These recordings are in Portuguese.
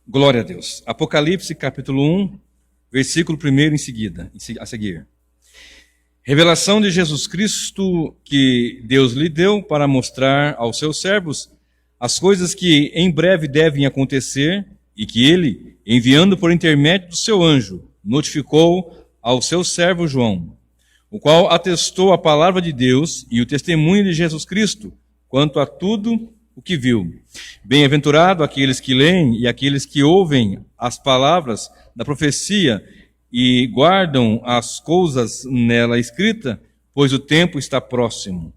Glória a Deus. Apocalipse capítulo 1, versículo 1 a seguir. Revelação de Jesus Cristo que Deus lhe deu para mostrar aos seus servos as coisas que em breve devem acontecer e que ele, enviando por intermédio do seu anjo, notificou ao seu servo João, o qual atestou a palavra de Deus e o testemunho de Jesus Cristo quanto a tudo o que viu. Bem-aventurado aqueles que leem e aqueles que ouvem as palavras da profecia e guardam as coisas nela escritas, pois o tempo está próximo.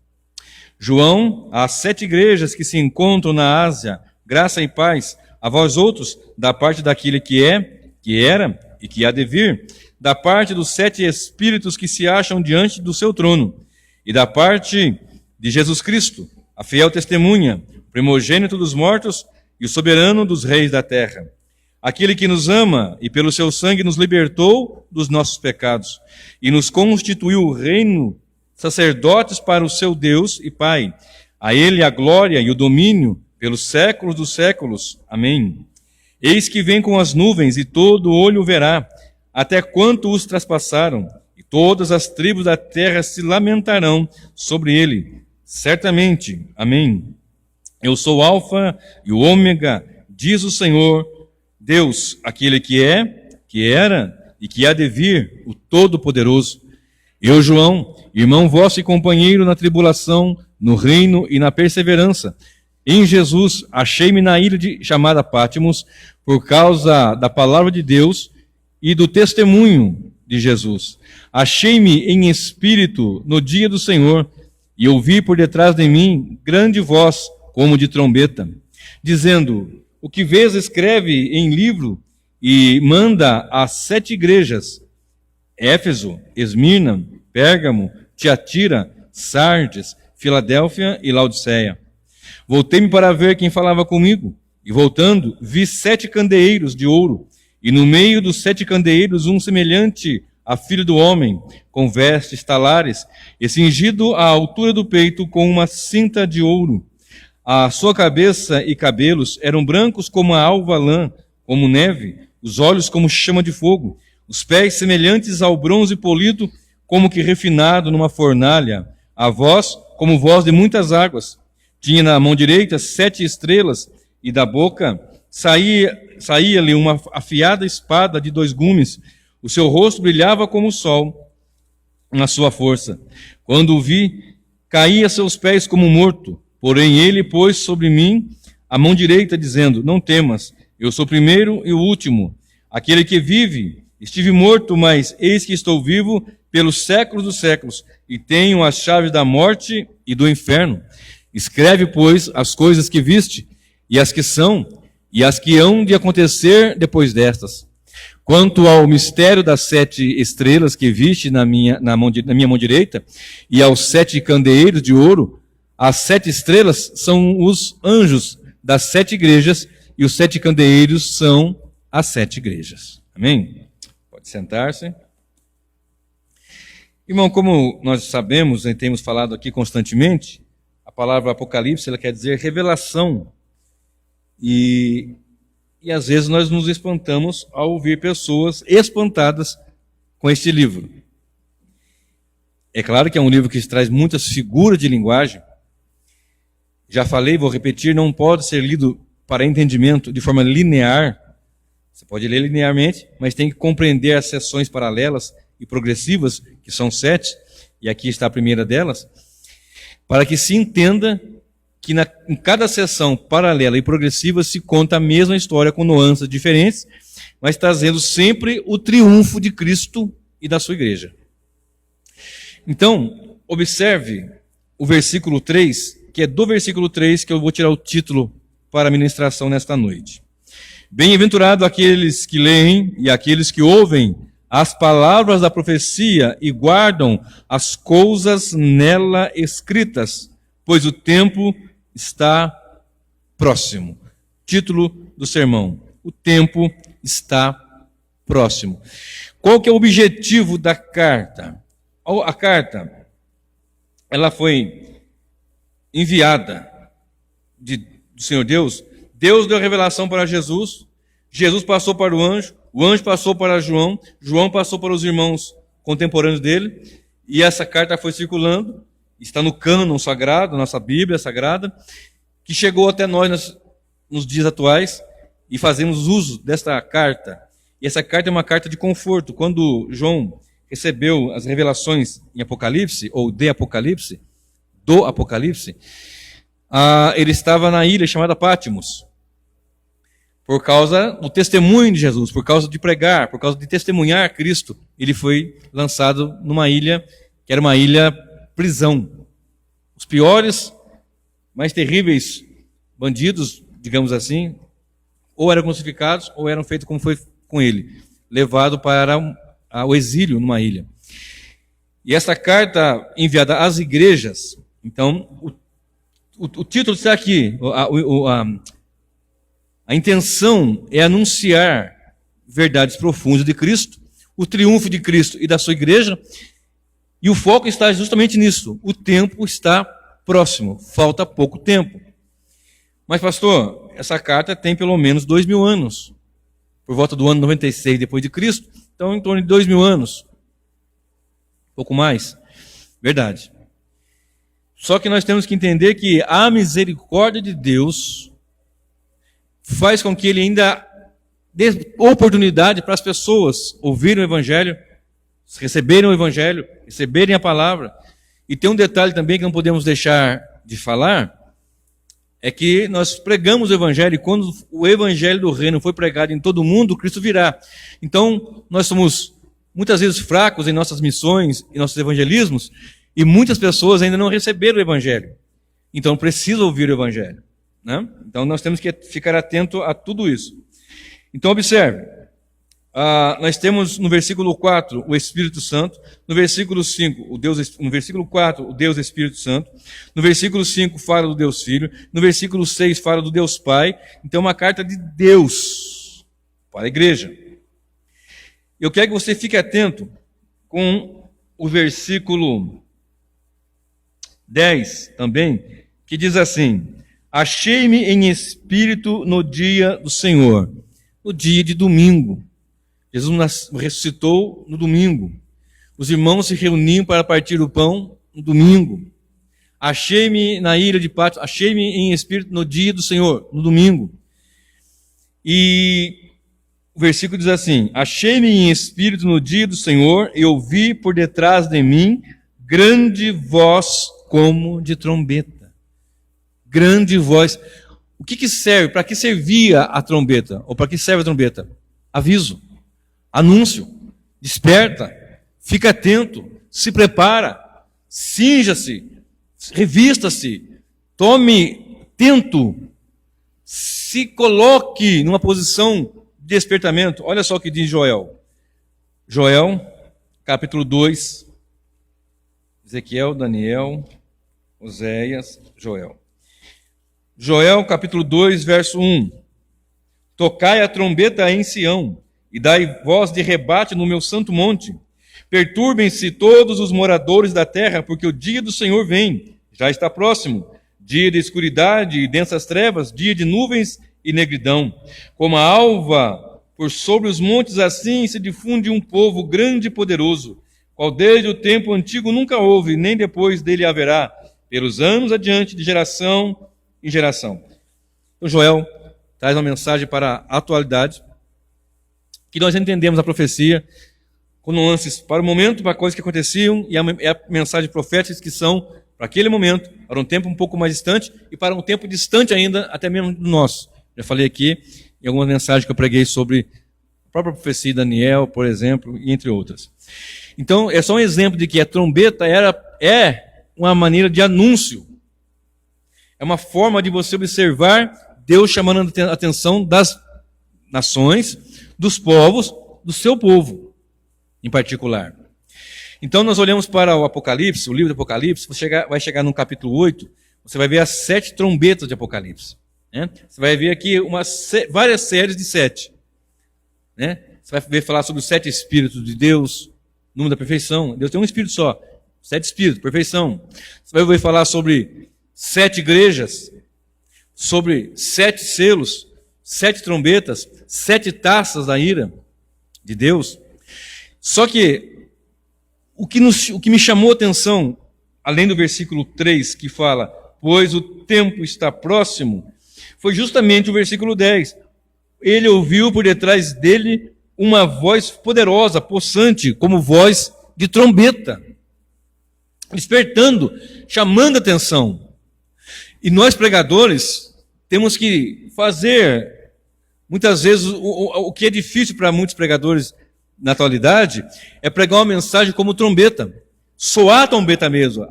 João, às 7 igrejas que se encontram na Ásia, graça e paz a vós outros, da parte daquele que é, que era e que há de vir, da parte dos 7 espíritos que se acham diante do seu trono, e da parte de Jesus Cristo, a fiel testemunha, primogênito dos mortos e o soberano dos reis da terra. Aquele que nos ama e pelo seu sangue nos libertou dos nossos pecados e nos constituiu reino, sacerdotes para o seu Deus e Pai. A ele a glória e o domínio pelos séculos dos séculos. Amém. Eis que vem com as nuvens e todo olho o verá, até quanto os traspassaram, e todas as tribos da terra se lamentarão sobre ele. Certamente. Amém. Eu sou o Alfa e o Ômega, diz o Senhor, Deus, aquele que é, que era e que há de vir, o Todo-Poderoso. Eu, João, irmão vosso e companheiro na tribulação, no reino e na perseverança, em Jesus, achei-me na ilha chamada Pátimos, por causa da palavra de Deus e do testemunho de Jesus. Achei-me em espírito no dia do Senhor, e ouvi por detrás de mim grande voz, como de trombeta, dizendo: o que vês escreve em livro e manda às 7 igrejas, Éfeso, Esmirna, Pérgamo, Tiatira, Sardes, Filadélfia e Laodiceia. Voltei-me para ver quem falava comigo, e voltando, vi 7 candeeiros de ouro, e no meio dos 7 candeeiros um semelhante a filho do homem, com vestes talares, e cingido à altura do peito com uma cinta de ouro. A sua cabeça e cabelos eram brancos como a alva lã, como neve, os olhos como chama de fogo, os pés semelhantes ao bronze polido, como que refinado numa fornalha, a voz como voz de muitas águas. Tinha na mão direita 7 estrelas, e da boca saía-lhe uma afiada espada de 2 gumes. O seu rosto brilhava como o sol na sua força. Quando o vi, caí a seus pés como morto. Porém ele pôs sobre mim a mão direita, dizendo: não temas, eu sou o primeiro e o último, aquele que vive. Estive morto, mas eis que estou vivo pelos séculos dos séculos, e tenho as chaves da morte e do inferno. Escreve, pois, as coisas que viste, e as que são, e as que hão de acontecer depois destas. Quanto ao mistério das 7 estrelas que viste na minha mão direita, e aos 7 candeeiros de ouro, as 7 estrelas são os anjos das 7 igrejas, e os 7 candeeiros são as 7 igrejas. Amém? Pode sentar-se. Irmão, como nós sabemos e temos falado aqui constantemente, a palavra Apocalipse, ela quer dizer revelação. E às vezes nós nos espantamos ao ouvir pessoas espantadas com este livro. É claro que é um livro que traz muitas figuras de linguagem. Já falei, vou repetir, não pode ser lido para entendimento de forma linear. Você pode ler linearmente, mas tem que compreender as seções paralelas e progressivas, que são 7, e aqui está a primeira delas, para que se entenda que em cada seção paralela e progressiva se conta a mesma história com nuances diferentes, mas trazendo sempre o triunfo de Cristo e da sua igreja. Então, observe o versículo 3, que é do versículo 3 que eu vou tirar o título para a ministração nesta noite. Bem-aventurado aqueles que leem e aqueles que ouvem as palavras da profecia e guardam as coisas nela escritas, pois o tempo está próximo. Título do sermão: o tempo está próximo. Qual que é o objetivo da carta? A carta, ela foi enviada do Senhor Deus. Deus deu a revelação para Jesus. Jesus passou para o anjo passou para João, João passou para os irmãos contemporâneos dele, e essa carta foi circulando, está no cânon sagrado, nossa Bíblia sagrada, que chegou até nós nos dias atuais, e fazemos uso desta carta. E essa carta é uma carta de conforto. Quando João recebeu as revelações em Apocalipse, ou do Apocalipse, ele estava na ilha chamada Patmos, por causa do testemunho de Jesus, por causa de pregar, por causa de testemunhar Cristo. Ele foi lançado numa ilha, que era uma ilha prisão. Os piores, mais terríveis bandidos, digamos assim, ou eram crucificados, ou eram feitos como foi com ele, levado para o exílio numa ilha. E essa carta enviada às igrejas, então, o título está aqui, a intenção é anunciar verdades profundas de Cristo, o triunfo de Cristo e da sua igreja, e o foco está justamente nisso. O tempo está próximo, falta pouco tempo. Mas, pastor, essa carta tem pelo menos 2000 anos, por volta do ano 96 depois de Cristo, então em torno de 2000 anos, pouco mais, verdade. Só que nós temos que entender que a misericórdia de Deus faz com que ele ainda dê oportunidade para as pessoas ouvirem o Evangelho, receberem o Evangelho, receberem a palavra. E tem um detalhe também que não podemos deixar de falar, é que nós pregamos o Evangelho, e quando o Evangelho do Reino foi pregado em todo o mundo, Cristo virá. Então, nós somos muitas vezes fracos em nossas missões, em nossos evangelismos, e muitas pessoas ainda não receberam o Evangelho. Então, precisam ouvir o Evangelho, né? Então, nós temos que ficar atento a tudo isso. Então, observe. Nós temos no versículo 4 o Espírito Santo, no versículo 5 no versículo 4 o Deus Espírito Santo, no versículo 5 fala do Deus Filho, no versículo 6 fala do Deus Pai. Então, uma carta de Deus para a igreja. Eu quero que você fique atento com o versículo 10 também, que diz assim: achei-me em espírito no dia do Senhor, no dia de domingo. Jesus ressuscitou no domingo. Os irmãos se reuniam para partir o pão no domingo. Achei-me na ilha de Patmos, achei-me em espírito no dia do Senhor, no domingo. E o versículo diz assim: achei-me em espírito no dia do Senhor e ouvi por detrás de mim grande voz como de trombeta. Grande voz. O que serve? Para que servia a trombeta? Ou para que serve a trombeta? Aviso. Anúncio, desperta, fica atento, se prepara, cinja-se, revista-se, tome tento, se coloque numa posição de despertamento. Olha só o que diz Joel. Joel, capítulo 2, Ezequiel, Daniel, Oséias, Joel. Joel, capítulo 2, verso 1. Tocai a trombeta em Sião, e dai voz de rebate no meu santo monte. Perturbem-se todos os moradores da terra, porque o dia do Senhor vem, já está próximo. Dia de escuridade e densas trevas, dia de nuvens e negridão. Como a alva por sobre os montes, assim se difunde um povo grande e poderoso, qual desde o tempo antigo nunca houve, nem depois dele haverá, pelos anos adiante, de geração em geração. Então Joel traz uma mensagem para a atualidade, que nós entendemos a profecia com nuances para o momento, para coisas que aconteciam, e a mensagem profética que são para aquele momento, para um tempo um pouco mais distante, e para um tempo distante ainda, até mesmo do nosso. Já falei aqui em algumas mensagens que eu preguei sobre a própria profecia de Daniel, por exemplo, e entre outras. Então, é só um exemplo de que a trombeta é uma maneira de anúncio. É uma forma de você observar Deus chamando a atenção das nações, dos povos, do seu povo, em particular. Então, nós olhamos para o Apocalipse, o livro do Apocalipse, você vai chegar no capítulo 8, você vai ver as 7 trombetas de Apocalipse. Né? Você vai ver aqui várias séries de 7. Né? Você vai ver falar sobre os 7 Espíritos de Deus, número da perfeição. Deus tem um Espírito só, 7 Espíritos, perfeição. Você vai ouvir falar sobre 7 igrejas, sobre 7 selos, 7 trombetas, 7 taças da ira de Deus. Só que o que me chamou a atenção, além do versículo 3, que fala, pois o tempo está próximo, foi justamente o versículo 10. Ele ouviu por detrás dele uma voz poderosa, possante, como voz de trombeta, despertando, chamando a atenção. E nós pregadores temos que fazer, muitas vezes, o que é difícil para muitos pregadores na atualidade, é pregar uma mensagem como trombeta, soar a trombeta mesmo,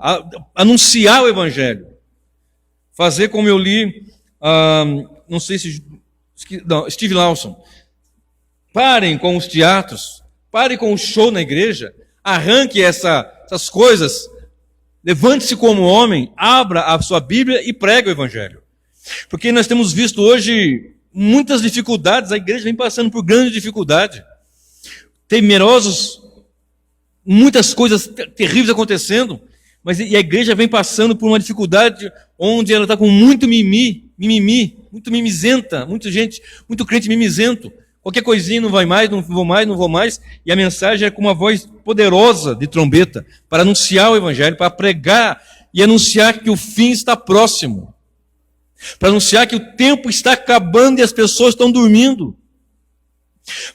anunciar o evangelho. Fazer como eu li, não sei se... Não, Steve Lawson. Parem com os teatros, parem com o show na igreja, arranque essas coisas, levante-se como homem, abra a sua Bíblia e pregue o evangelho. Porque nós temos visto hoje muitas dificuldades, a igreja vem passando por grande dificuldade. Temerosos, muitas coisas terríveis acontecendo, mas e a igreja vem passando por uma dificuldade onde ela está com muito mimimi, muito mimizenta, muita gente, muito crente mimizento. Qualquer coisinha, não vai mais, não vou mais. E a mensagem é com uma voz poderosa de trombeta, para anunciar o evangelho, para pregar e anunciar que o fim está próximo. Para anunciar que o tempo está acabando e as pessoas estão dormindo.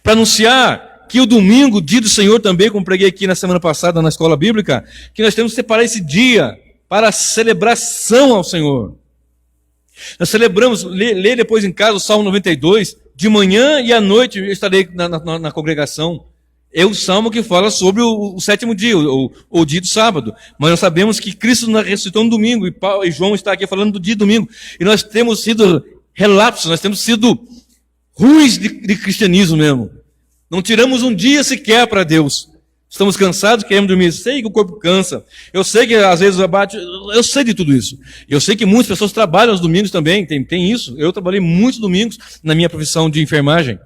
Para anunciar que o domingo, dia do Senhor também, como preguei aqui na semana passada na escola bíblica, que nós temos que separar esse dia para a celebração ao Senhor. Nós celebramos, lê depois em casa o Salmo 92, de manhã e à noite eu estarei na congregação. É o Salmo que fala sobre o sétimo dia, o dia do sábado. Mas nós sabemos que Cristo ressuscitou no domingo, e João está aqui falando do dia do domingo. E nós temos sido relapsos, nós temos sido ruins de cristianismo mesmo. Não tiramos um dia sequer para Deus. Estamos cansados, queremos dormir. Eu sei que o corpo cansa. Eu sei que às vezes abate. Eu sei de tudo isso. Eu sei que muitas pessoas trabalham aos domingos também. Tem isso. Eu trabalhei muitos domingos na minha profissão de enfermagem.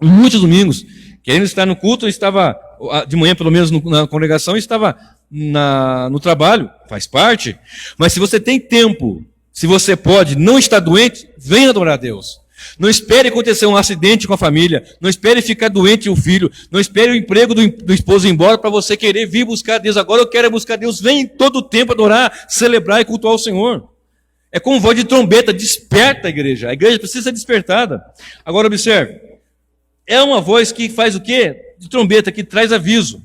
Muitos domingos. Querendo estar no culto, eu estava de manhã, pelo menos na congregação, estava no trabalho. Faz parte. Mas se você tem tempo, se você pode, não está doente, venha adorar a Deus. Não espere acontecer um acidente com a família. Não espere ficar doente o filho. Não espere o emprego do esposo ir embora para você querer vir buscar Deus. Agora eu quero buscar Deus. Vem todo o tempo adorar, celebrar e cultuar o Senhor. É como voz de trombeta. Desperta a igreja. A igreja precisa ser despertada. Agora observe. É uma voz que faz o quê? De trombeta, que traz aviso.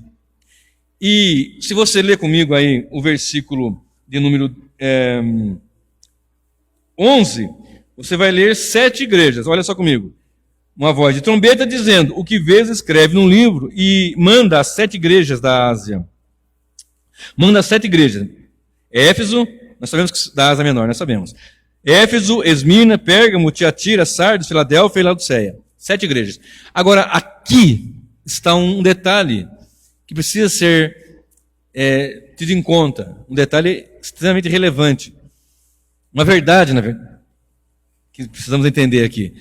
E se você ler comigo aí o versículo de número 11... você vai ler 7 igrejas, olha só comigo. Uma voz de trombeta dizendo, o que vês escreve num livro e manda às 7 igrejas da Ásia. Manda às 7 igrejas. Éfeso, nós sabemos que da Ásia Menor, nós sabemos. Éfeso, Esmirna, Pérgamo, Tiatira, Sardes, Filadélfia e Laodiceia. 7 igrejas. Agora, aqui está um detalhe que precisa ser tido em conta. Um detalhe extremamente relevante. Uma verdade, na verdade, que precisamos entender aqui.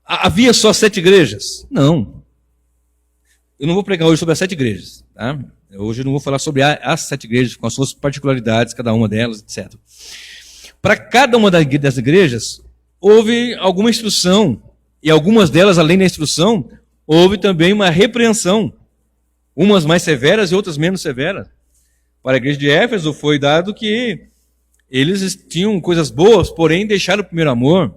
Havia só 7 igrejas? Não. Eu não vou pregar hoje sobre as 7 igrejas. Tá? Hoje eu não vou falar sobre as 7 igrejas, com as suas particularidades, cada uma delas, etc. Para cada uma das igrejas, houve alguma instrução, e algumas delas, além da instrução, houve também uma repreensão. Umas mais severas e outras menos severas. Para a igreja de Éfeso foi dado que eles tinham coisas boas, porém deixaram o primeiro amor.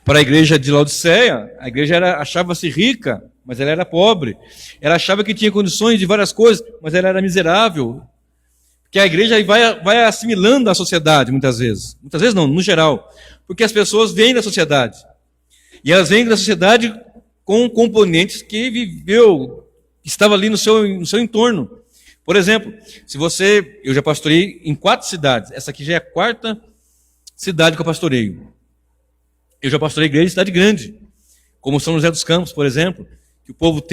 Para a igreja de Laodiceia, a igreja achava-se rica, mas ela era pobre. Ela achava que tinha condições de várias coisas, mas ela era miserável. Porque a igreja vai assimilando a sociedade, muitas vezes. Muitas vezes não, no geral. Porque as pessoas vêm da sociedade. E elas vêm da sociedade com componentes que estava ali no seu entorno. Por exemplo, eu já pastorei em 4 cidades. Essa aqui já é a 4ª cidade que eu pastoreio. Eu já pastorei igreja em cidade grande, como São José dos Campos, por exemplo, que o povo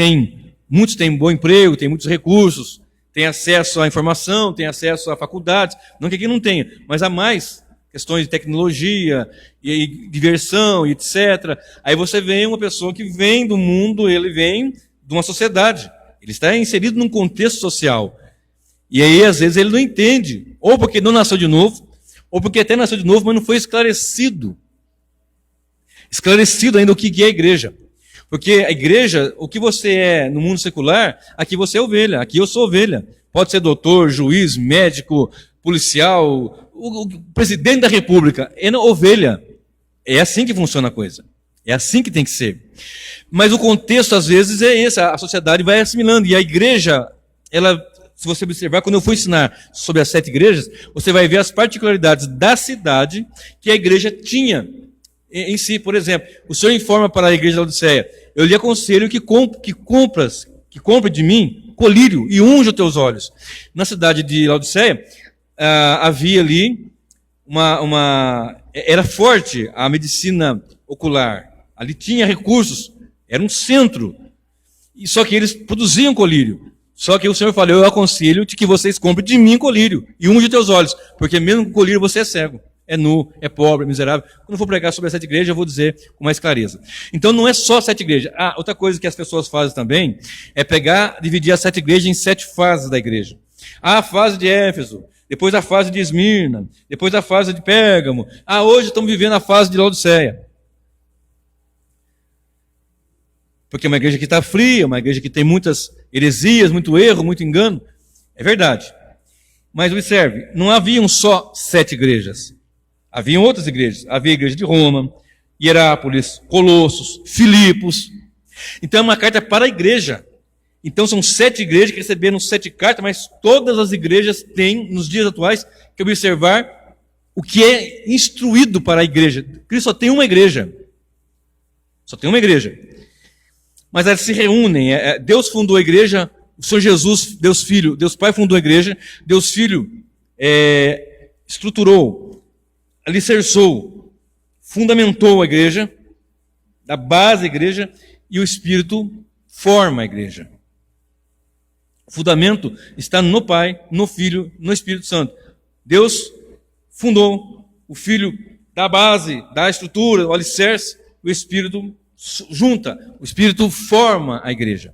muitos têm bom emprego, tem muitos recursos, tem acesso à informação, tem acesso a faculdades, não que aqui não tenha, mas há mais questões de tecnologia, e diversão, e etc. Aí você vê uma pessoa que vem do mundo, ele vem de uma sociedade, ele está inserido num contexto social. E aí, às vezes, ele não entende, ou porque não nasceu de novo, ou porque até nasceu de novo, mas não foi esclarecido. esclarecido ainda o que é a igreja. Porque a igreja, o que você é no mundo secular, aqui você é ovelha, aqui eu sou ovelha. Pode ser doutor, juiz, médico, policial, o presidente da república, é ovelha. É assim que funciona a coisa. É assim que tem que ser. Mas o contexto, às vezes, é esse. A sociedade vai assimilando. E a igreja, ela, se você observar, quando eu for ensinar sobre as 7 igrejas, você vai ver as particularidades da cidade que a igreja tinha em si. Por exemplo, o Senhor informa para a igreja de Laodiceia: eu lhe aconselho que compre de mim colírio e unja os teus olhos. Na cidade de Laodiceia, havia ali era forte a medicina ocular. Ali tinha recursos, era um centro. Só que eles produziam colírio. Só que o Senhor falou: eu aconselho que vocês comprem de mim colírio e unja os teus olhos, porque mesmo com colírio você é cego, é nu, é pobre, é miserável. Quando eu for pregar sobre as 7 igrejas, eu vou dizer com mais clareza. Então não é só 7 igrejas. Outra coisa que as pessoas fazem também é dividir as 7 igrejas em 7 fases da igreja. A fase de Éfeso, depois a fase de Esmirna, depois a fase de Pérgamo. Hoje estamos vivendo a fase de Laodiceia. Porque é uma igreja que está fria, uma igreja que tem muitas heresias, muito erro, muito engano. É verdade. Mas observe, não haviam só 7 igrejas. Haviam outras igrejas. Havia a igreja de Roma, Hierápolis, Colossos, Filipos. Então é uma carta para a igreja. Então são 7 igrejas que receberam 7 cartas, mas todas as igrejas têm, nos dias atuais, que observar o que é instruído para a igreja. Cristo só tem uma igreja. Só tem uma igreja. Mas elas se reúnem. Deus fundou a igreja, o Senhor Jesus, Deus Filho, Deus Pai fundou a igreja, Deus Filho estruturou, alicerçou, fundamentou a igreja, da base da igreja, e o Espírito forma a igreja. O fundamento está no Pai, no Filho, no Espírito Santo. Deus fundou, o Filho dá a base, dá a estrutura, o alicerce, o Espírito junta, o Espírito forma a igreja.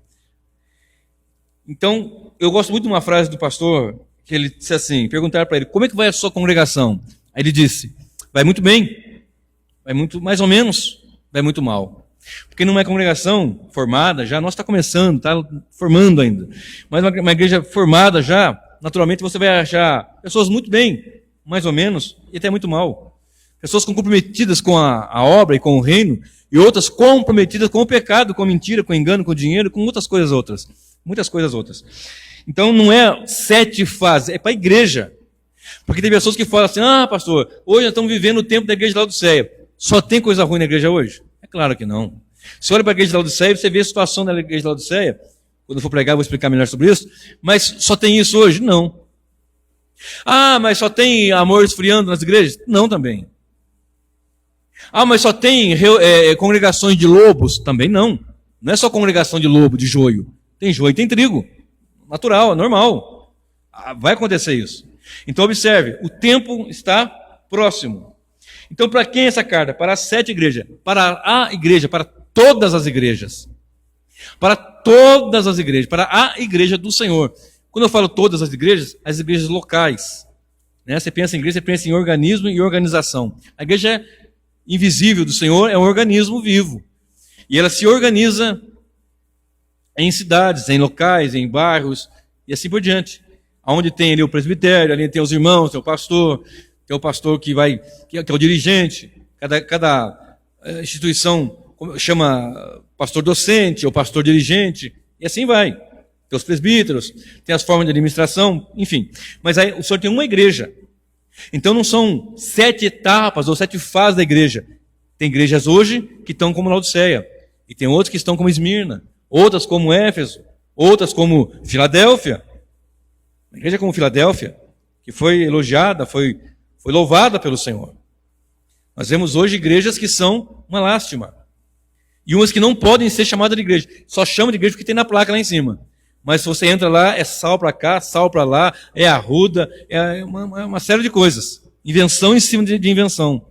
Então, eu gosto muito de uma frase do pastor, que ele disse assim, perguntaram para ele: como é que vai a sua congregação? Aí ele disse: vai muito bem, vai muito mais ou menos, vai muito mal. Porque numa congregação formada, já nós está começando, está formando ainda. Mas uma igreja formada já, naturalmente você vai achar pessoas muito bem, mais ou menos, e até muito mal. Pessoas comprometidas com a obra e com o reino, e outras comprometidas com o pecado, com a mentira, com o engano, com o dinheiro, com muitas coisas outras. Muitas coisas outras. Então não é 7 fases, é para a igreja. Porque tem pessoas que falam assim: pastor, hoje nós estamos vivendo o tempo da igreja de Laodiceia. Só tem coisa ruim na igreja hoje? É claro que não. Você olha para a igreja de Laodiceia, você vê a situação da igreja de Laodiceia. Quando eu for pregar, eu vou explicar melhor sobre isso. Mas só tem isso hoje? Não. Mas só tem amor esfriando nas igrejas? Não, também. Mas só tem congregações de lobos? Também não. Não é só congregação de lobo, de joio. Tem joio e tem trigo. Natural, é normal. Vai acontecer isso. Então observe, o tempo está próximo. Então para quem é essa carta? Para as 7 igrejas. Para a igreja, para todas as igrejas. Para todas as igrejas. Para a igreja do Senhor. Quando eu falo todas as igrejas locais. Né? Você pensa em igreja, você pensa em organismo e organização. A igreja invisível do Senhor é um organismo vivo. E ela se organiza em cidades, em locais, em bairros e assim por diante. Onde tem ali o presbitério, ali tem os irmãos, tem o pastor que é o dirigente. Cada instituição chama pastor docente ou pastor dirigente, e assim vai. Tem os presbíteros, tem as formas de administração, enfim. Mas aí o Senhor tem uma igreja. Então não são 7 etapas ou 7 fases da igreja. Tem igrejas hoje que estão como Laodiceia, e tem outras que estão como Esmirna, outras como Éfeso, outras como Filadélfia. Uma igreja como Filadélfia, que foi elogiada, foi louvada pelo Senhor. Nós vemos hoje igrejas que são uma lástima. E umas que não podem ser chamadas de igreja. Só chama de igreja porque tem na placa lá em cima. Mas se você entra lá, é sal para cá, sal para lá, é arruda, é uma série de coisas. Invenção em cima de invenção.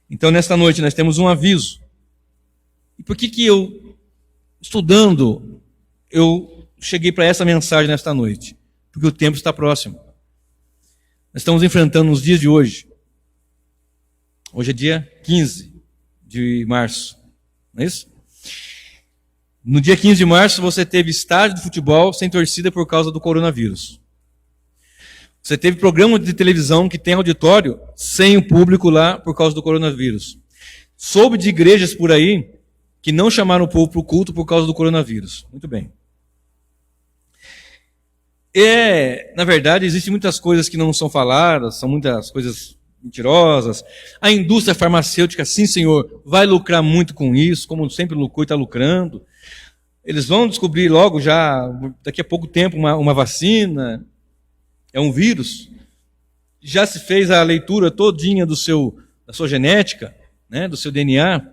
Então, nesta noite, nós temos um aviso. E por que eu, estudando, eu cheguei para essa mensagem nesta noite? Porque o tempo está próximo. Nós estamos enfrentando nos dias de hoje Hoje é dia 15 de março, não é isso? No dia 15 de março você teve estádio de futebol sem torcida por causa do coronavírus. Você teve programa de televisão que tem auditório sem o público lá por causa do coronavírus. Soube de igrejas por aí que não chamaram o povo para o culto por causa do coronavírus. Muito bem. Na verdade, existem muitas coisas que não são faladas, são muitas coisas mentirosas. A indústria farmacêutica, sim, senhor, vai lucrar muito com isso, como sempre lucrou e está lucrando. Eles vão descobrir logo já, daqui a pouco tempo, uma vacina. É um vírus. Já se fez a leitura todinha da sua genética, né, do seu DNA,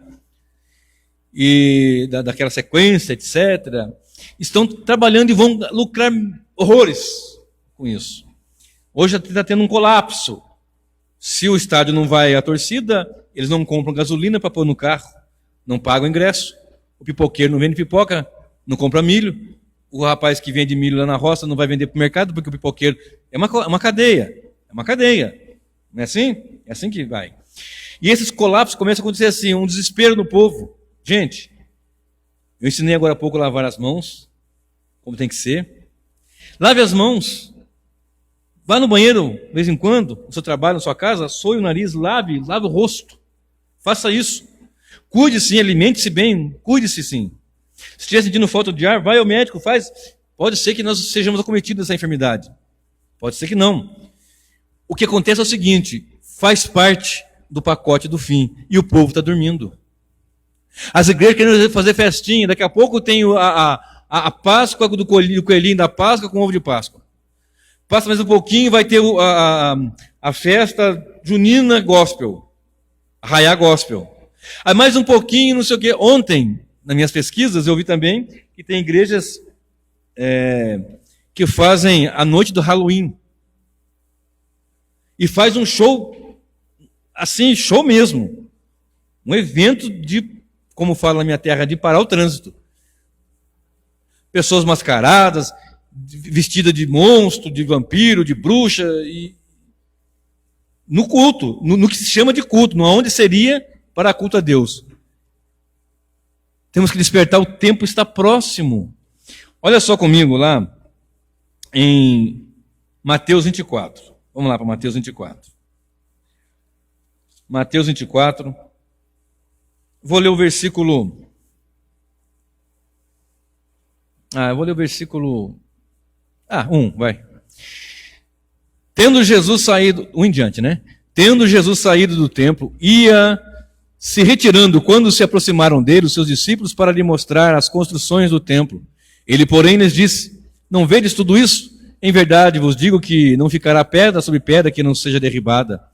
e daquela sequência, etc. Estão trabalhando e vão lucrar horrores com isso. Hoje está tendo um colapso. Se o estádio não vai à torcida, eles não compram gasolina para pôr no carro, não pagam ingresso. O pipoqueiro não vende pipoca, não compra milho. O rapaz que vende milho lá na roça não vai vender para o mercado, porque o pipoqueiro... É uma cadeia. É uma cadeia. Não é assim? É assim que vai. E esses colapsos começam a acontecer assim, um desespero no povo. Gente, eu ensinei agora há pouco a lavar as mãos, como tem que ser. Lave as mãos. Vá no banheiro, de vez em quando, no seu trabalho, na sua casa, soe o nariz, lave o rosto. Faça isso. Cuide-se, alimente-se bem, cuide-se sim. Se estiver sentindo falta de ar, vai ao médico, faz. Pode ser que nós sejamos acometidos dessa enfermidade. Pode ser que não. O que acontece é o seguinte, faz parte do pacote do fim, e o povo está dormindo. As igrejas querendo fazer festinha, daqui a pouco tem a Páscoa do coelhinho da Páscoa com ovo de Páscoa. Passa mais um pouquinho, vai ter a festa junina gospel, arraiá gospel. Aí mais um pouquinho, não sei o quê. Ontem, nas minhas pesquisas, eu vi também que tem igrejas que fazem a noite do Halloween. E faz um show, assim, show mesmo. Um evento de, como fala na minha terra, de parar o trânsito. Pessoas mascaradas, vestidas de monstro, de vampiro, de bruxa, e no culto, no que se chama de culto, no onde seria para culto a Deus. Temos que despertar, o tempo está próximo. Olha só comigo lá em Mateus 24. Vamos lá para Mateus 24. Mateus 24. Vou ler o versículo... eu vou ler o versículo... 1, vai. Tendo Jesus saído... 1 em diante, né? Tendo Jesus saído do templo, ia se retirando quando se aproximaram dele os seus discípulos para lhe mostrar as construções do templo. Ele, porém, lhes disse: não vedes tudo isso? Em verdade vos digo que não ficará pedra sobre pedra que não seja derribada.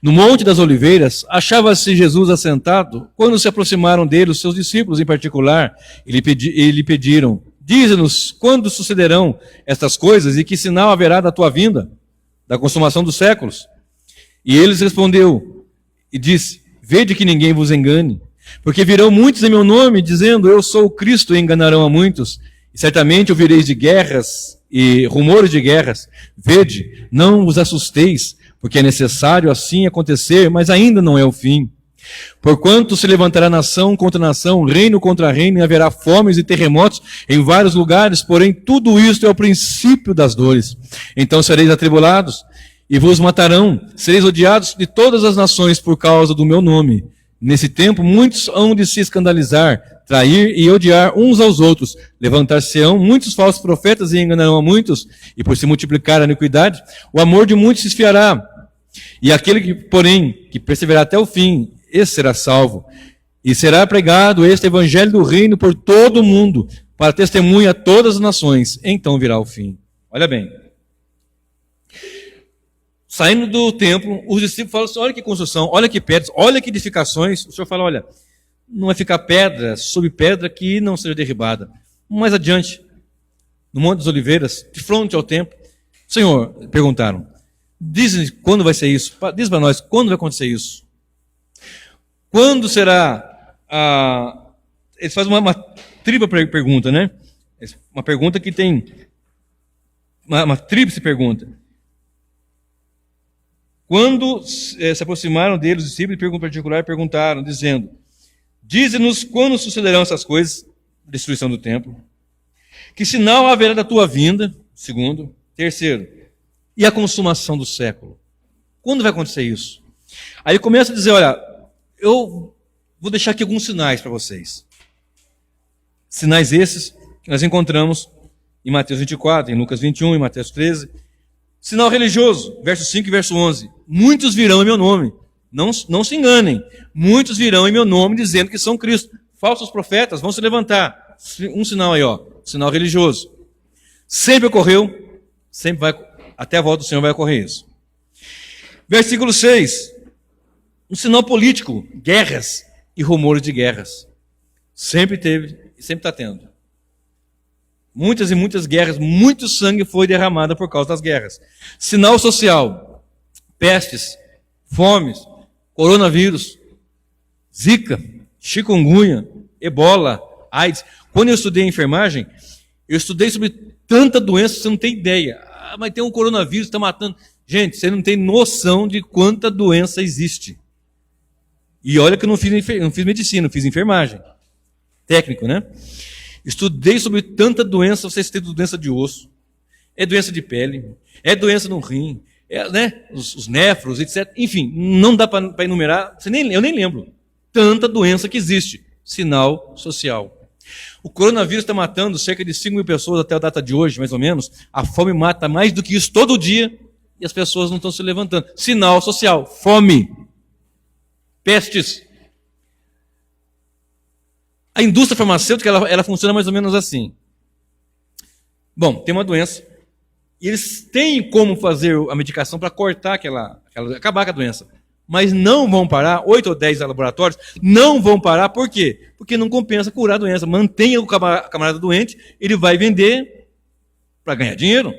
No Monte das Oliveiras, achava-se Jesus assentado, quando se aproximaram dele os seus discípulos em particular, e lhe pediram: dize-nos quando sucederão estas coisas e que sinal haverá da tua vinda, da consumação dos séculos. E ele respondeu e disse: vede que ninguém vos engane, porque virão muitos em meu nome, dizendo: eu sou o Cristo, e enganarão a muitos. E certamente ouvireis de guerras e rumores de guerras. Vede, não vos assusteis, porque é necessário assim acontecer, mas ainda não é o fim. Porquanto se levantará nação contra nação, reino contra reino, e haverá fomes e terremotos em vários lugares, porém tudo isto é o princípio das dores. Então sereis atribulados, e vos matarão, sereis odiados de todas as nações por causa do meu nome. Nesse tempo muitos hão de se escandalizar, trair e odiar uns aos outros. Levantar-se-ão muitos falsos profetas e enganarão a muitos, e por se multiplicar a iniquidade, o amor de muitos se esfriará. E aquele que, porém, que perseverar até o fim, esse será salvo. E será pregado este evangelho do reino por todo o mundo, para testemunha a todas as nações. Então virá o fim. Olha bem. Saindo do templo, os discípulos falam assim: olha que construção, olha que pedras, olha que edificações. O Senhor fala: olha, não vai ficar pedra sobre pedra que não seja derribada. Mais adiante, no Monte das Oliveiras, de frente ao templo, Senhor, perguntaram: diz quando vai ser isso? Diz para nós, quando vai acontecer isso? Quando será Eles fazem uma tripla pergunta, né? Uma pergunta que tem uma tríplice pergunta. Quando se aproximaram deles, os discípulos, em particular, perguntaram, dizendo: dize-nos quando sucederão essas coisas, destruição do templo, que sinal haverá da tua vinda, segundo, terceiro, e a consumação do século. Quando vai acontecer isso? Aí começa a dizer, olha, eu vou deixar aqui alguns sinais para vocês. Sinais esses que nós encontramos em Mateus 24, em Lucas 21, em Mateus 13. Sinal religioso, verso 5 e verso 11. Muitos virão em meu nome. Não se enganem. Muitos virão em meu nome dizendo que são Cristo. Falsos profetas vão se levantar. Um sinal aí, ó. Sinal religioso. Sempre ocorreu, sempre vai, até a volta do Senhor vai ocorrer isso. Versículo 6. Um sinal político, guerras e rumores de guerras. Sempre teve e sempre está tendo. Muitas e muitas guerras, muito sangue foi derramado por causa das guerras. Sinal social, pestes, fomes, coronavírus, zika, chikungunya, ebola, AIDS. Quando eu estudei enfermagem, eu estudei sobre tanta doença, você não tem ideia. Ah, mas tem um coronavírus, está matando. Gente, você não tem noção de quanta doença existe. E olha que eu não fiz medicina, eu fiz enfermagem. Técnico, né? Estudei sobre tanta doença, vocês têm doença de osso, é doença de pele, é doença no rim, né? os néfros, etc. Enfim, não dá para enumerar, eu nem lembro. Tanta doença que existe. Sinal social. O coronavírus está matando cerca de 5 mil pessoas até a data de hoje, mais ou menos. A fome mata mais do que isso todo dia e as pessoas não estão se levantando. Sinal social. Fome. Pestes. A indústria farmacêutica, ela funciona mais ou menos assim. Bom, tem uma doença. E eles têm como fazer a medicação para cortar acabar com a doença. Mas não vão parar, 8 ou 10 laboratórios, não vão parar, por quê? Porque não compensa curar a doença. Mantenha o camarada doente, ele vai vender para ganhar dinheiro.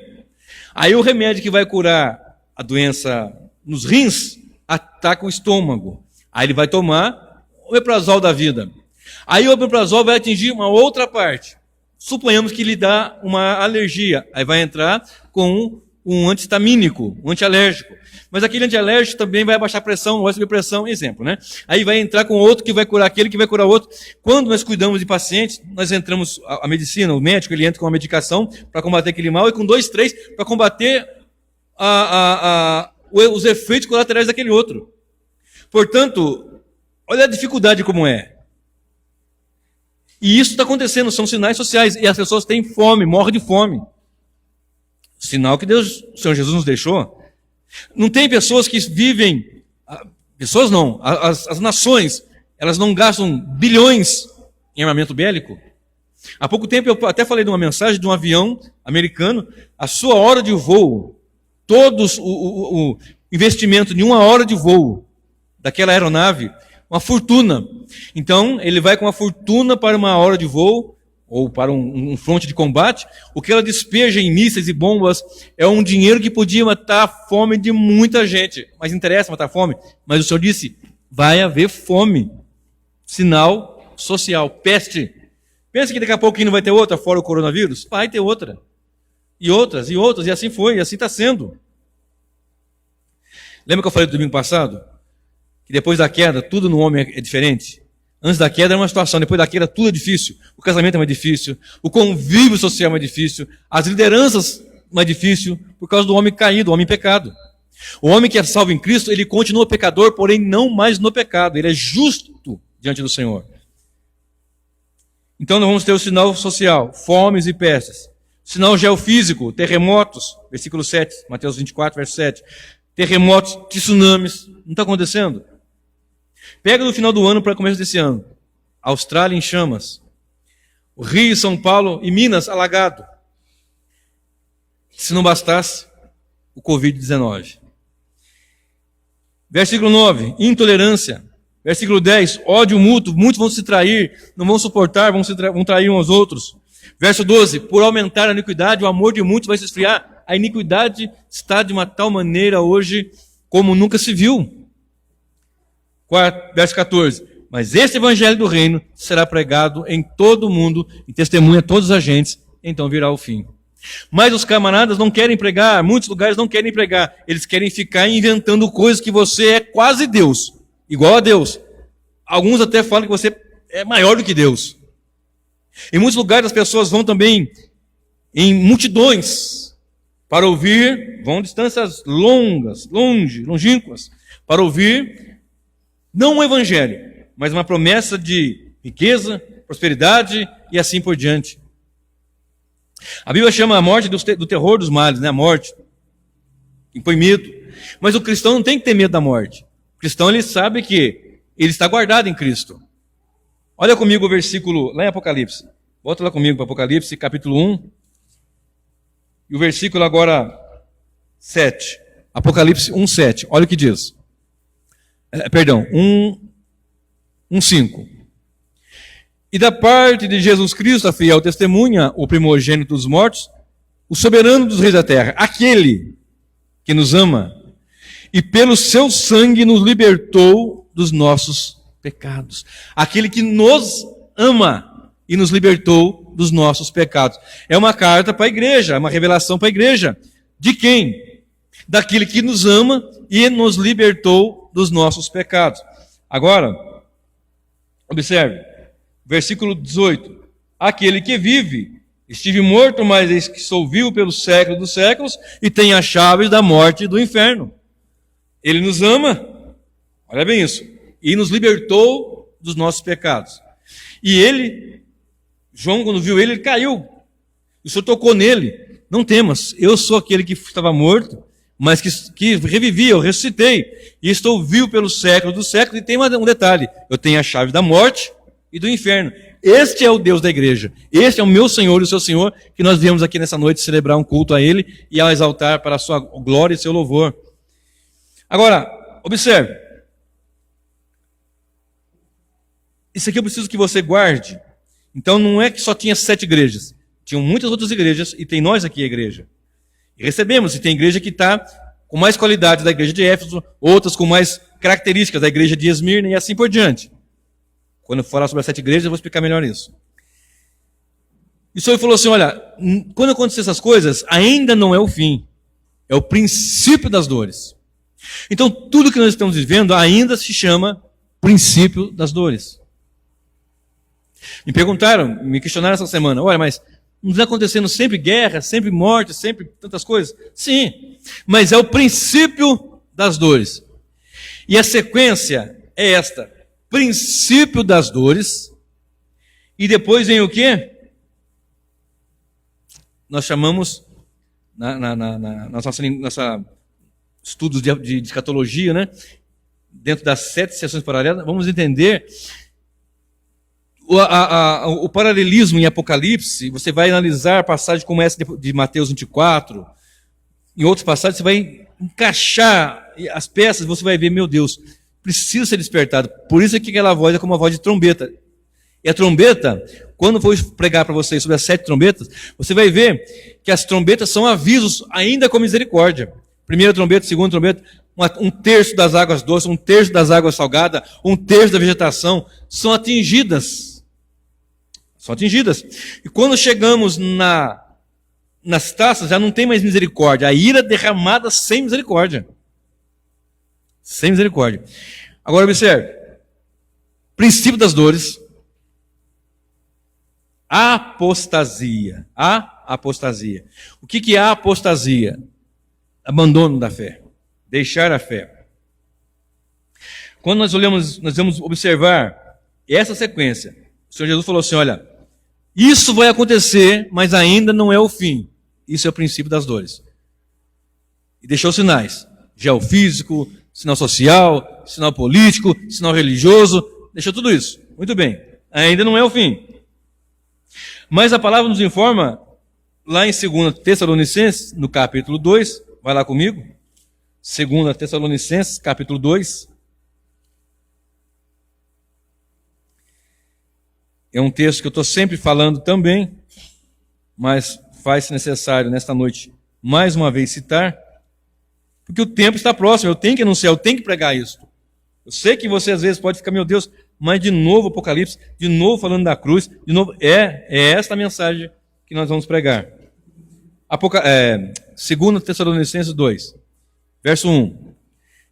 Aí o remédio que vai curar a doença nos rins, ataca o estômago. Aí ele vai tomar o omeprazol da vida. Aí o omeprazol vai atingir uma outra parte. Suponhamos que lhe dá uma alergia. Aí vai entrar com um antihistamínico, um antialérgico. Mas aquele antialérgico também vai abaixar a pressão, vai subir a pressão, exemplo, né? Aí vai entrar com outro que vai curar aquele, que vai curar outro. Quando nós cuidamos de pacientes, nós entramos, a medicina, o médico, ele entra com uma medicação para combater aquele mal, e com 2, 3 para combater os efeitos colaterais daquele outro. Portanto, olha a dificuldade como é. E isso está acontecendo, são sinais sociais, e as pessoas têm fome, morrem de fome. Sinal que Deus, o Senhor Jesus nos deixou. Não tem pessoas que vivem, pessoas não, as nações, elas não gastam bilhões em armamento bélico. Há pouco tempo eu até falei de uma mensagem de um avião americano, a sua hora de voo, o investimento de 1 hora de voo daquela aeronave, uma fortuna. Então, ele vai com uma fortuna para 1 hora de voo, ou para um fronte de combate. O que ela despeja em mísseis e bombas é um dinheiro que podia matar a fome de muita gente. Mas interessa matar a fome? Mas o Senhor disse, vai haver fome. Sinal social, peste. Pensa que daqui a pouco não vai ter outra, fora o coronavírus? Vai ter outra. E outras, e assim foi, e assim está sendo. Lembra que eu falei do domingo passado? Que depois da queda, tudo no homem é diferente. Antes da queda era uma situação, depois da queda tudo é difícil. O casamento é mais difícil, o convívio social é mais difícil, as lideranças mais difícil, por causa do homem caído, do homem pecado. O homem que é salvo em Cristo, ele continua pecador, porém não mais no pecado. Ele é justo diante do Senhor. Então nós vamos ter o sinal social, fomes e pestes. Sinal geofísico, terremotos, versículo 7, Mateus 24, verso 7. Terremotos, tsunamis, não está acontecendo? Pega no final do ano para o começo desse ano. Austrália em chamas. O Rio, São Paulo e Minas alagado. Se não bastasse, o Covid-19. Versículo 9, intolerância. Versículo 10, ódio mútuo. Muitos vão se trair, não vão suportar, vão trair uns aos outros. Verso 12, por aumentar a iniquidade, o amor de muitos vai se esfriar. A iniquidade está de uma tal maneira hoje como nunca se viu. Verso 14. Mas esse evangelho do reino será pregado em todo o mundo, em testemunha a todos os agentes, então virá o fim. Mas os camaradas não querem pregar, muitos lugares não querem pregar. Eles querem ficar inventando coisas que você é quase Deus, igual a Deus. Alguns até falam que você é maior do que Deus. Em muitos lugares as pessoas vão também em multidões para ouvir, vão distâncias longínquas, para ouvir não um evangelho, mas uma promessa de riqueza, prosperidade e assim por diante. A Bíblia chama a morte do terror dos males, né? A morte. Impõe medo. Mas o cristão não tem que ter medo da morte. O cristão, ele sabe que ele está guardado em Cristo. Olha comigo o versículo lá em Apocalipse. Volta lá comigo para Apocalipse, capítulo 1. E o versículo agora 7. Apocalipse 1, 7. Olha o que diz. 1, 5. E da parte de Jesus Cristo, a fiel testemunha, o primogênito dos mortos, o soberano dos reis da terra, aquele que nos ama e pelo seu sangue nos libertou dos nossos pecados. Aquele que nos ama e nos libertou dos nossos pecados. É uma carta para a igreja, é uma revelação para a igreja. De quem? Daquele que nos ama e nos libertou dos nossos pecados. Agora, observe, versículo 18. Aquele que vive, estive morto, mas eis que sou vivo pelos séculos dos séculos e tenho as chaves da morte e do inferno. Ele nos ama, olha bem isso, e nos libertou dos nossos pecados. E ele, João, quando viu ele caiu. O Senhor tocou nele. Não temas, eu sou aquele que estava morto, mas que revivi, eu ressuscitei. E estou vivo pelos séculos dos séculos. E tem um detalhe, eu tenho a chave da morte e do inferno. Este é o Deus da igreja. Este é o meu Senhor e o seu Senhor, que nós viemos aqui nessa noite celebrar um culto a Ele e a exaltar para a sua glória e seu louvor. Agora, observe. Isso aqui eu preciso que você guarde. Então não é que só tinha 7 igrejas. Tinham muitas outras igrejas e tem nós aqui a igreja. E recebemos, e tem igreja que está com mais qualidade da igreja de Éfeso, outras com mais características da igreja de Esmirna e assim por diante. Quando eu falar sobre as 7 igrejas, eu vou explicar melhor isso. E o Senhor falou assim, olha, quando acontecer essas coisas, ainda não é o fim. É o princípio das dores. Então, tudo que nós estamos vivendo ainda se chama princípio das dores. Me questionaram essa semana, olha, mas não está acontecendo sempre guerra, sempre morte, sempre tantas coisas? Sim, mas é o princípio das dores. E a sequência é esta. Princípio das dores, e depois vem o quê? Nós chamamos, nossa estudos de escatologia, né? Dentro das 7 sessões paralelas, vamos entender o paralelismo em Apocalipse. Você vai analisar passagens como essa de Mateus 24, em outras passagens você vai encaixar as peças, você vai ver, meu Deus, precisa ser despertado. Por isso é que aquela voz é como uma voz de trombeta. E a trombeta, quando for pregar para vocês sobre as 7 trombetas, você vai ver que as trombetas são avisos ainda com misericórdia. Primeira trombeta, segunda trombeta, 1/3 das águas doces, 1/3 das águas salgadas, 1/3 da vegetação são atingidas. São atingidas. E quando chegamos nas taças, já não tem mais misericórdia. A ira derramada sem misericórdia. Sem misericórdia. Agora observe. Princípio das dores. Apostasia. A apostasia. O que é a apostasia? Abandono da fé. Deixar a fé. Quando nós vamos observar essa sequência. O Senhor Jesus falou assim, olha, isso vai acontecer, mas ainda não é o fim. Isso é o princípio das dores. E deixou sinais. Geofísico, sinal social, sinal político, sinal religioso, deixou tudo isso. Muito bem, ainda não é o fim. Mas a palavra nos informa, lá em 2 Tessalonicenses, no capítulo 2, vai lá comigo, 2 Tessalonicenses, capítulo 2. É um texto que eu estou sempre falando também, mas faz-se necessário nesta noite mais uma vez citar, porque o tempo está próximo, eu tenho que anunciar, eu tenho que pregar isso. Eu sei que você às vezes pode ficar, meu Deus, mas de novo Apocalipse, de novo falando da cruz, de novo, é esta a mensagem que nós vamos pregar. 2 Tessalonicenses 2, verso 1.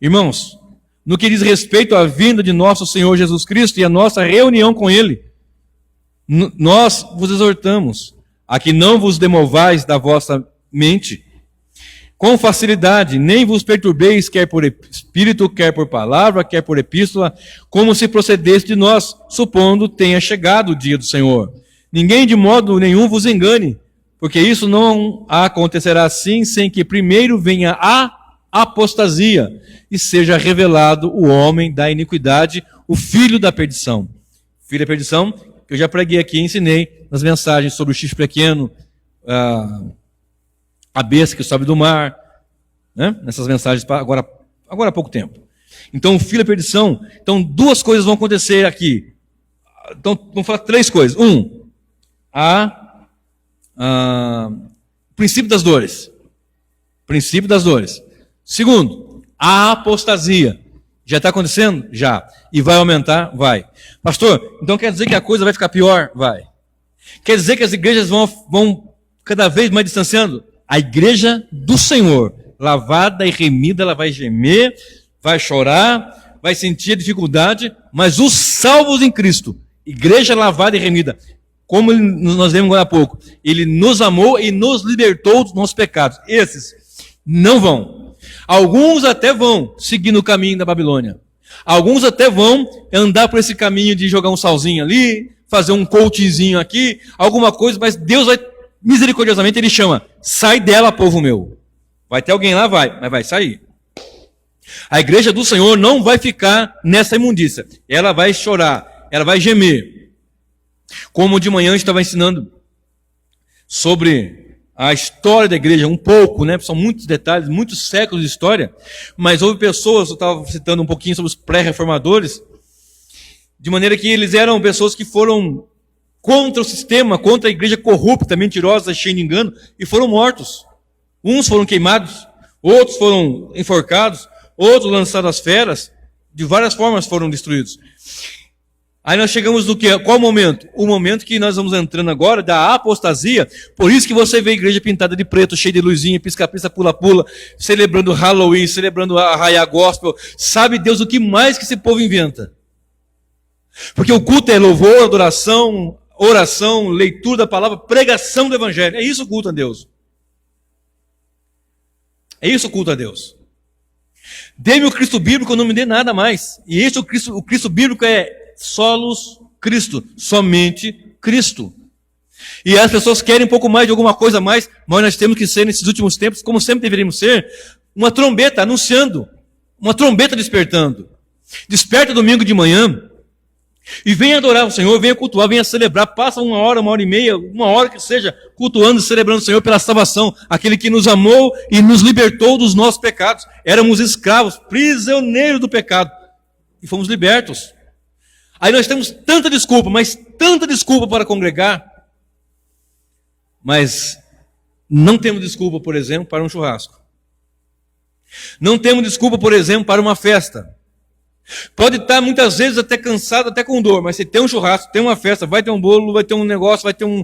Irmãos, no que diz respeito à vinda de nosso Senhor Jesus Cristo e a nossa reunião com Ele, nós vos exortamos a que não vos demovais da vossa mente com facilidade, nem vos perturbeis, quer por espírito, quer por palavra, quer por epístola, como se procedesse de nós, supondo tenha chegado o dia do Senhor. Ninguém de modo nenhum vos engane, porque isso não acontecerá assim, sem que primeiro venha a apostasia e seja revelado o homem da iniquidade, o filho da perdição. Filho da perdição, que eu já preguei aqui e ensinei nas mensagens sobre o chifre pequeno, a besta que sobe do mar, né? Nessas mensagens agora há pouco tempo. Então, o filho da perdição. Então, duas coisas vão acontecer aqui. Então, vamos falar três coisas. O princípio das dores. Princípio das dores. Segundo, a apostasia. Já está acontecendo? Já. E vai aumentar? Vai. Pastor, então quer dizer que a coisa vai ficar pior? Vai. Quer dizer que as igrejas vão cada vez mais distanciando? A igreja do Senhor, lavada e remida, ela vai gemer, vai chorar, vai sentir a dificuldade, mas os salvos em Cristo, igreja lavada e remida, como nós vimos agora há pouco, Ele nos amou e nos libertou dos nossos pecados. Esses não vão. Alguns até vão seguir no caminho da Babilônia. Alguns até vão andar por esse caminho de jogar um salzinho ali, fazer um coachzinho aqui, alguma coisa, mas Deus vai, misericordiosamente, Ele chama, sai dela, povo meu. Vai ter alguém lá, vai, mas vai sair. A igreja do Senhor não vai ficar nessa imundícia. Ela vai chorar, ela vai gemer. Como de manhã eu estava ensinando sobre a história da igreja, um pouco, né? São muitos detalhes, muitos séculos de história, mas houve pessoas, eu estava citando um pouquinho sobre os pré-reformadores, de maneira que eles eram pessoas que foram contra o sistema, contra a igreja corrupta, mentirosa, cheia de engano, e foram mortos. Uns foram queimados, outros foram enforcados, outros lançados às feras, de várias formas foram destruídos. Aí nós chegamos no quê? Qual momento? O momento que nós vamos entrando agora da apostasia. Por isso que você vê a igreja pintada de preto, cheia de luzinha, pisca-pisca, pula-pula, celebrando Halloween, celebrando a Arraiá Gospel. Sabe Deus o que mais que esse povo inventa? Porque o culto é louvor, adoração, oração, leitura da palavra, pregação do evangelho. É isso o culto a Deus. É isso o culto a Deus. Dê-me o Cristo bíblico, não me dê nada mais. E este o Cristo bíblico é solos Cristo, somente Cristo. E as pessoas querem um pouco mais de alguma coisa a mais, mas nós temos que ser, nesses últimos tempos, como sempre deveríamos ser, uma trombeta anunciando, uma trombeta despertando. Desperta domingo de manhã e venha adorar o Senhor, venha cultuar, venha celebrar, passa uma hora e meia, uma hora que seja, cultuando e celebrando o Senhor pela salvação, aquele que nos amou e nos libertou dos nossos pecados. Éramos escravos, prisioneiros do pecado, e fomos libertos. Aí nós temos tanta desculpa, mas tanta desculpa para congregar, mas não temos desculpa, por exemplo, para um churrasco. Não temos desculpa, por exemplo, para uma festa. Pode estar muitas vezes até cansado, até com dor, mas se tem um churrasco, tem uma festa, vai ter um bolo, vai ter um negócio, vai ter um...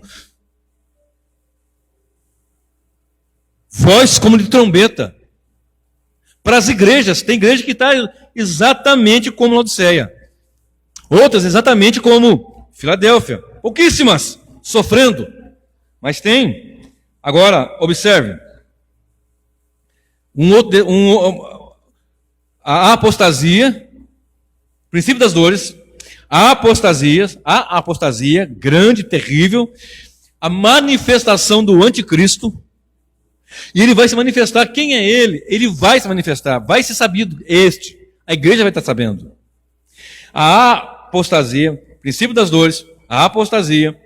voz como de trombeta. Para as igrejas, tem igreja que está exatamente como Laodiceia. Outras exatamente como Filadélfia. Pouquíssimas, sofrendo. Mas tem. Agora, observe. A apostasia, princípio das dores, a apostasia, grande, terrível, a manifestação do anticristo, e ele vai se manifestar. Quem é ele? Ele vai se manifestar, vai ser sabido, a igreja vai estar sabendo. A apostasia, princípio das dores, a apostasia,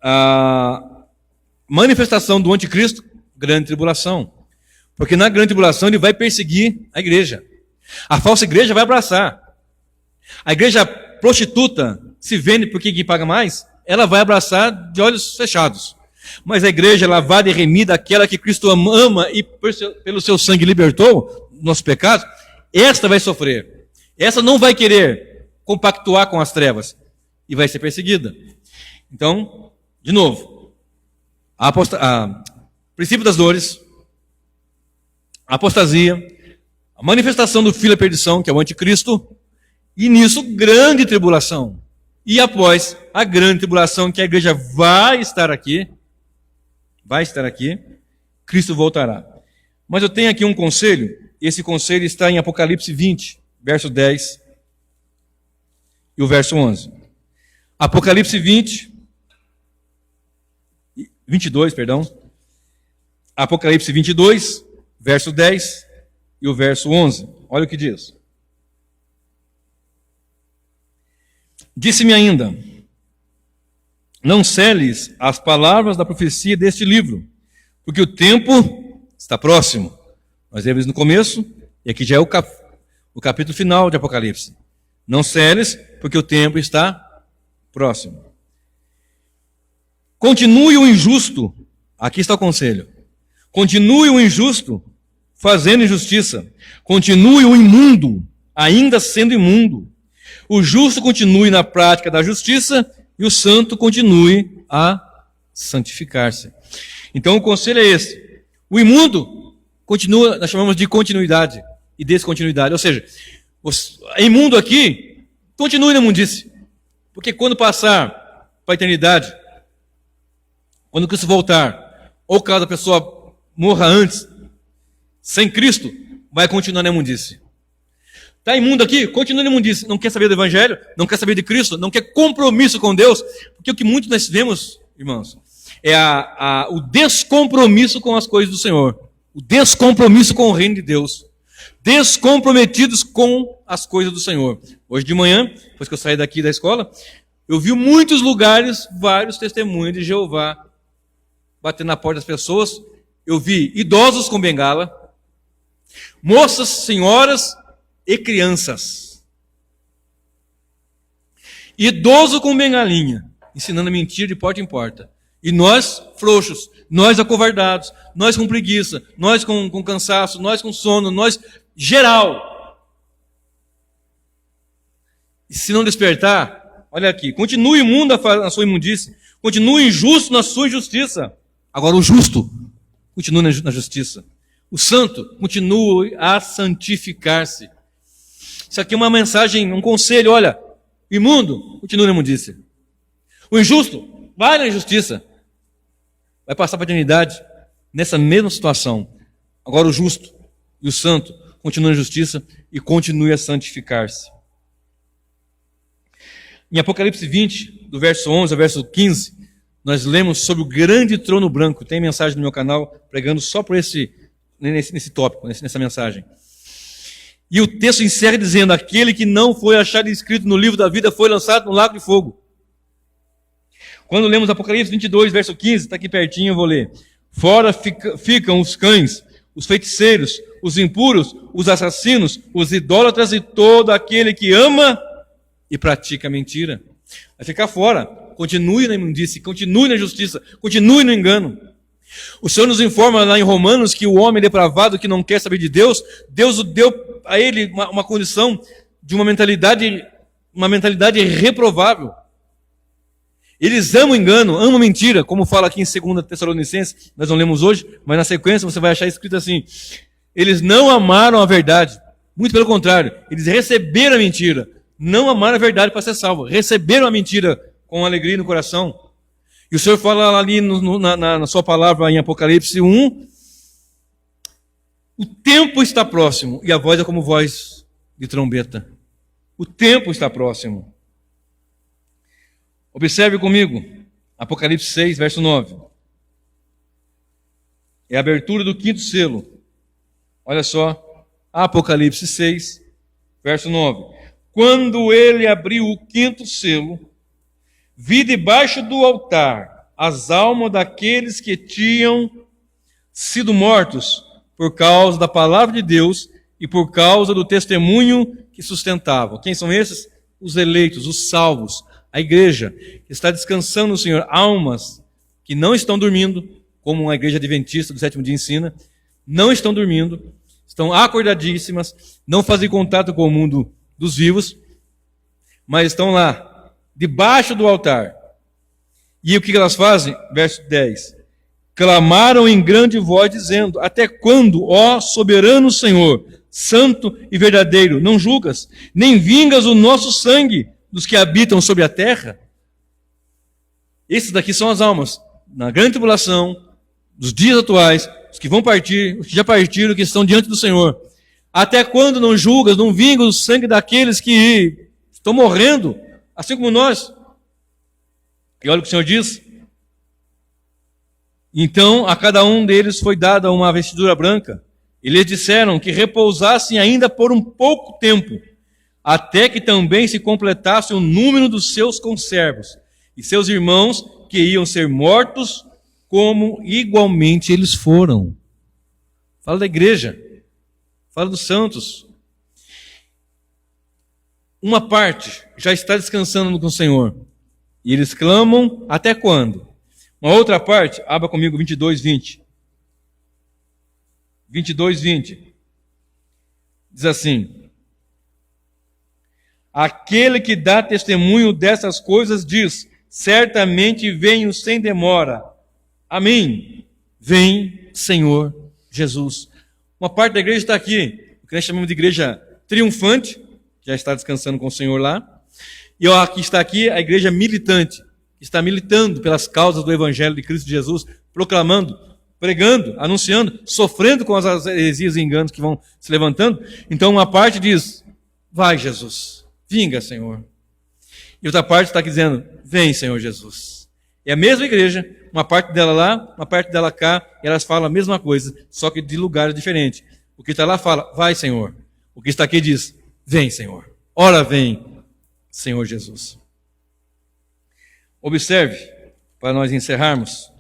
a manifestação do anticristo, grande tribulação. Porque na grande tribulação ele vai perseguir a igreja. A falsa igreja vai abraçar. A igreja prostituta se vende por quem paga mais, ela vai abraçar de olhos fechados. Mas a igreja lavada e remida, aquela que Cristo ama e pelo seu sangue libertou nossos pecados, esta vai sofrer. Essa não vai querer compactuar com as trevas e vai ser perseguida. Então, de novo, princípio das dores, a apostasia, a manifestação do filho da perdição, que é o anticristo, e nisso grande tribulação. E após a grande tribulação, que a igreja vai estar aqui, Cristo voltará. Mas eu tenho aqui um conselho, esse conselho está em Apocalipse 20, verso 10 e o verso 11. Apocalipse 22, Apocalipse 22, verso 10 e o verso 11. Olha o que diz. Disse-me ainda, não seles as palavras da profecia deste livro, porque o tempo está próximo. Nós vemos no começo, e aqui já é o capítulo final de Apocalipse. Não seles, porque o tempo está próximo. Continue o injusto, aqui está o conselho. Continue o injusto fazendo injustiça. Continue o imundo, ainda sendo imundo. O justo continue na prática da justiça e o santo continue a santificar-se. Então o conselho é esse. O imundo continua, nós chamamos de continuidade e descontinuidade. Ou seja, o imundo aqui, continue na imundice. Porque quando passar para a eternidade, quando Cristo voltar, ou caso a pessoa morra antes, sem Cristo, vai continuar na imundice. Está imundo aqui? Continua na imundice. Não quer saber do Evangelho? Não quer saber de Cristo? Não quer compromisso com Deus? Porque o que muitos nós vemos, irmãos, é o descompromisso com as coisas do Senhor. O descompromisso com o reino de Deus. Descomprometidos com as coisas do Senhor. Hoje de manhã, depois que eu saí daqui da escola, eu vi muitos lugares, vários testemunhos de Jeová batendo na porta das pessoas. Eu vi idosos com bengala, moças, senhoras e crianças. Idoso com bengalinha, ensinando a mentira de porta em porta. E nós, frouxos, nós acovardados, nós com preguiça, nós com cansaço, nós com sono, nós, geral. E se não despertar, olha aqui, continue imundo na sua imundice, continue injusto na sua injustiça. Agora o justo continue na justiça. O santo continue a santificar-se. Isso aqui é uma mensagem, um conselho, olha, o imundo, continua na imundice. O injusto, vai na injustiça. Vai passar para a eternidade nessa mesma situação. Agora o justo e o santo continuam na justiça e continue a santificar-se. Em Apocalipse 20, do verso 11 ao verso 15, nós lemos sobre o grande trono branco. Tem mensagem no meu canal pregando só por nesse tópico, nessa mensagem. E o texto encerra dizendo, aquele que não foi achado escrito no livro da vida foi lançado no lago de fogo. Quando lemos Apocalipse 22, verso 15, está aqui pertinho, eu vou ler. Fora ficam os cães, os feiticeiros, os impuros, os assassinos, os idólatras e todo aquele que ama e pratica mentira. Vai ficar fora. Continue na imundície, continue na justiça, continue no engano. O Senhor nos informa lá em Romanos que o homem depravado que não quer saber de Deus, Deus deu a ele uma condição de uma mentalidade reprovável. Eles amam o engano, amam a mentira, como fala aqui em 2 Tessalonicenses, nós não lemos hoje, mas na sequência você vai achar escrito assim, eles não amaram a verdade, muito pelo contrário, eles receberam a mentira, não amaram a verdade para ser salvo, receberam a mentira com alegria no coração. E o Senhor fala ali na sua palavra em Apocalipse 1, o tempo está próximo, e a voz é como voz de trombeta. O tempo está próximo. Observe comigo, Apocalipse 6, verso 9. É a abertura do 5º selo. Olha só, Apocalipse 6, verso 9. Quando ele abriu o 5º selo, vi debaixo do altar as almas daqueles que tinham sido mortos por causa da palavra de Deus e por causa do testemunho que sustentavam. Quem são esses? Os eleitos, os salvos, a igreja que está descansando no Senhor. Almas que não estão dormindo, como a igreja adventista do 7º dia ensina, não estão dormindo, estão acordadíssimas, não fazem contato com o mundo dos vivos, mas estão lá, debaixo do altar. E o que elas fazem? Verso 10. clamaram em grande voz, dizendo: até quando, ó soberano Senhor, santo e verdadeiro, não julgas, nem vingas o nosso sangue dos que habitam sobre a terra? Esses daqui são as almas, na grande tribulação, dos dias atuais, os que vão partir, os que já partiram, que estão diante do Senhor. Até quando não julgas, não vingas o sangue daqueles que estão morrendo, assim como nós? E olha o que o Senhor diz. Então a cada um deles foi dada uma vestidura branca, e lhes disseram que repousassem ainda por um pouco tempo, até que também se completasse o número dos seus conservos, e seus irmãos que iam ser mortos, como igualmente eles foram. Fala da igreja, fala dos santos. Uma parte já está descansando com o Senhor, e eles clamam até quando? Uma outra parte, abra comigo 22:20. 22:20. Diz assim: aquele que dá testemunho dessas coisas diz: certamente venho sem demora. Amém. Vem, Senhor Jesus. Uma parte da igreja está aqui, o que nós chamamos de igreja triunfante, já está descansando com o Senhor lá. E aqui está aqui a igreja militante, que está militando pelas causas do Evangelho de Cristo Jesus, proclamando, pregando, anunciando, sofrendo com as heresias e enganos que vão se levantando. Então uma parte diz: vai, Jesus, vinga, Senhor. E outra parte está aqui dizendo: vem, Senhor Jesus. É a mesma igreja, uma parte dela lá, uma parte dela cá, e elas falam a mesma coisa, só que de lugares diferentes. O que está lá fala: vai, Senhor. O que está aqui diz: vem, Senhor. Ora vem, Senhor Jesus. Observe, para nós encerrarmos,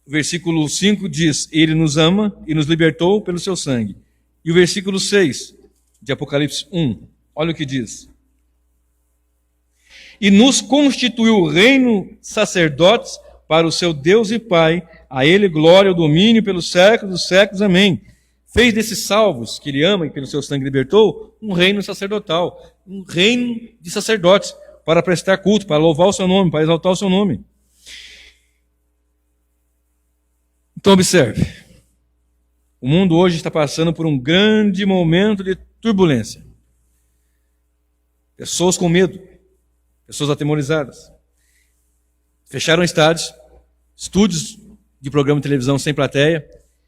o versículo 5 diz: ele nos ama e nos libertou pelo seu sangue. E o versículo 6 de Apocalipse 1, olha o que diz: e nos constituiu reino sacerdotes para o seu Deus e Pai, a ele glória e domínio pelos séculos dos séculos, amém. Fez desses salvos que ele ama e pelo seu sangue libertou um reino sacerdotal, um reino de sacerdotes, para prestar culto, para louvar o seu nome, para exaltar o seu nome. Então observe, o mundo hoje está passando por um grande momento de turbulência. Pessoas com medo, pessoas atemorizadas. Fecharam estádios, estúdios de programa de televisão sem plateia.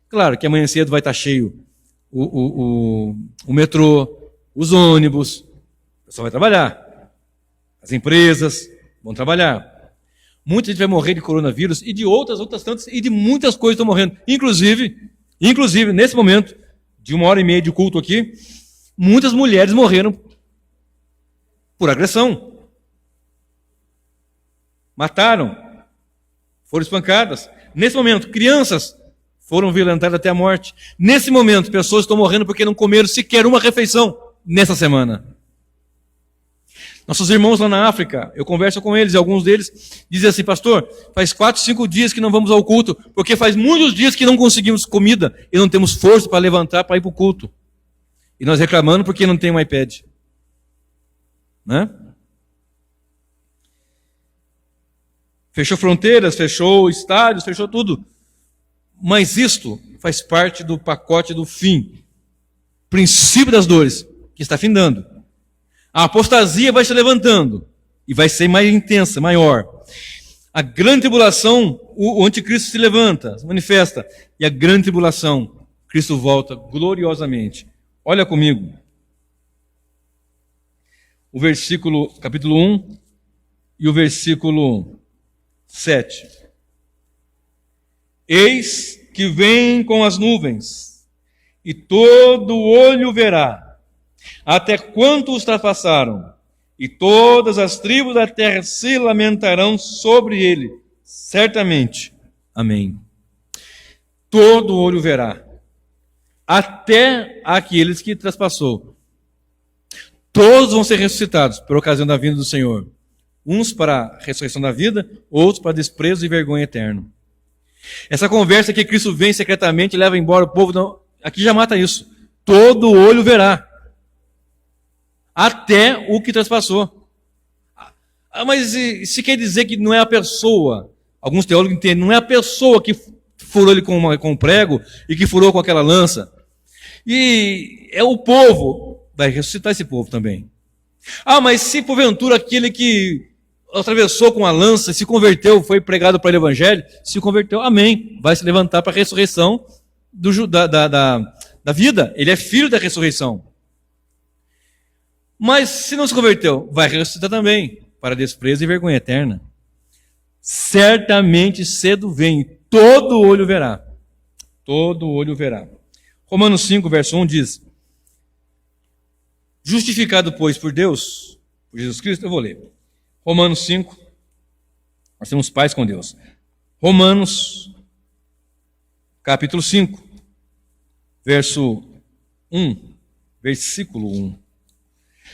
Claro que amanhã cedo vai estar cheio o metrô, os ônibus, o pessoal vai trabalhar. As empresas vão trabalhar. Muita gente vai morrer de coronavírus e de outras tantas, e de muitas coisas estão morrendo. Inclusive, nesse momento, de 1h30 de culto aqui, muitas mulheres morreram por agressão. Mataram, foram espancadas. Nesse momento, crianças foram violentadas até a morte. Nesse momento, pessoas estão morrendo porque não comeram sequer uma refeição nessa semana. Nossos irmãos lá na África, eu converso com eles, e alguns deles dizem assim: pastor, faz 4, 5 dias que não vamos ao culto, porque faz muitos dias que não conseguimos comida e não temos força para levantar para ir para o culto. E nós reclamando porque não tem um iPad. Né? Fechou fronteiras, fechou estádios, fechou tudo. Mas isto faz parte do pacote do fim. Princípio das dores, que está findando. A apostasia vai se levantando e vai ser mais intensa, maior. A grande tribulação, o anticristo se levanta, se manifesta. E a grande tribulação, Cristo volta gloriosamente. Olha comigo. O versículo, capítulo 1 e o versículo 7. Eis que vem com as nuvens, e todo olho verá, até quanto os trapassaram, e todas as tribos da terra se lamentarão sobre ele, certamente. Amém. Todo olho verá, até aqueles que traspassou. Todos vão ser ressuscitados por ocasião da vinda do Senhor. Uns para a ressurreição da vida, outros para desprezo e vergonha eterno. Essa conversa que Cristo vem secretamente e leva embora o povo, não, aqui já mata isso. Todo olho verá, até o que traspassou. Mas se quer dizer que não é a pessoa, Alguns teólogos entendem, não é a pessoa que furou ele com um prego e que furou com aquela lança. E é o povo, vai ressuscitar esse povo também. Ah, mas se porventura aquele que atravessou com a lança, se converteu, foi pregado para o evangelho, se converteu, amém, vai se levantar para a ressurreição da vida. Ele é filho da ressurreição. Mas se não se converteu, vai ressuscitar também, para desprezo e vergonha eterna. Certamente cedo vem, todo olho verá. Todo olho verá. Romanos 5, verso 1 diz: justificado, pois, por Deus, por Jesus Cristo, eu vou ler. Romanos 5, nós temos paz com Deus. Romanos, capítulo 5, verso 1, versículo 1.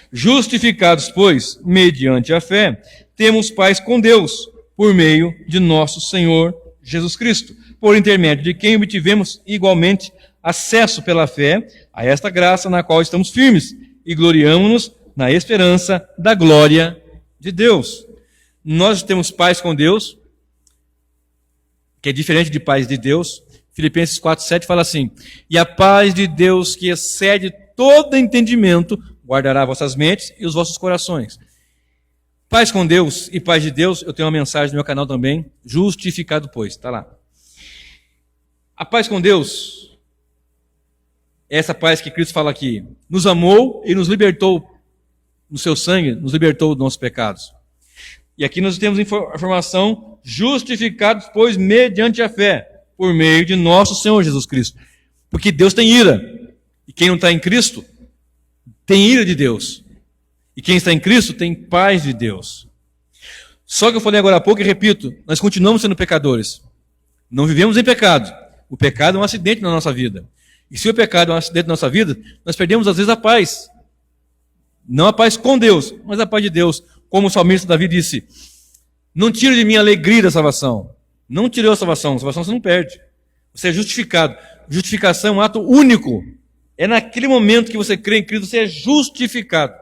Justificados, pois, mediante a fé, temos paz com Deus, por meio de nosso Senhor Jesus Cristo, por intermédio de quem obtivemos igualmente acesso pela fé a esta graça na qual estamos firmes e gloriamo-nos na esperança da glória de Deus. Nós temos paz com Deus, que é diferente de paz de Deus. Filipenses 4:7 fala assim: e a paz de Deus, que excede todo entendimento, guardará vossas mentes e os vossos corações. Paz com Deus e paz de Deus, eu tenho uma mensagem no meu canal também, justificado pois, está lá. A paz com Deus, essa paz que Cristo fala aqui, nos amou e nos libertou no seu sangue, nos libertou dos nossos pecados. E aqui nós temos a informação: justificados, pois, mediante a fé, por meio de nosso Senhor Jesus Cristo. Porque Deus tem ira, e quem não está em Cristo tem ira de Deus. E quem está em Cristo tem paz de Deus. Só que eu falei agora há pouco e repito, nós continuamos sendo pecadores. Não vivemos em pecado. O pecado é um acidente na nossa vida. E se o pecado é um acidente na nossa vida, nós perdemos às vezes a paz. Não a paz com Deus, mas a paz de Deus. Como o salmista Davi disse: não tire de mim a alegria da salvação. Não tirou a salvação você não perde. Você é justificado. Justificação é um ato único. É naquele momento que você crê em Cristo, você é justificado.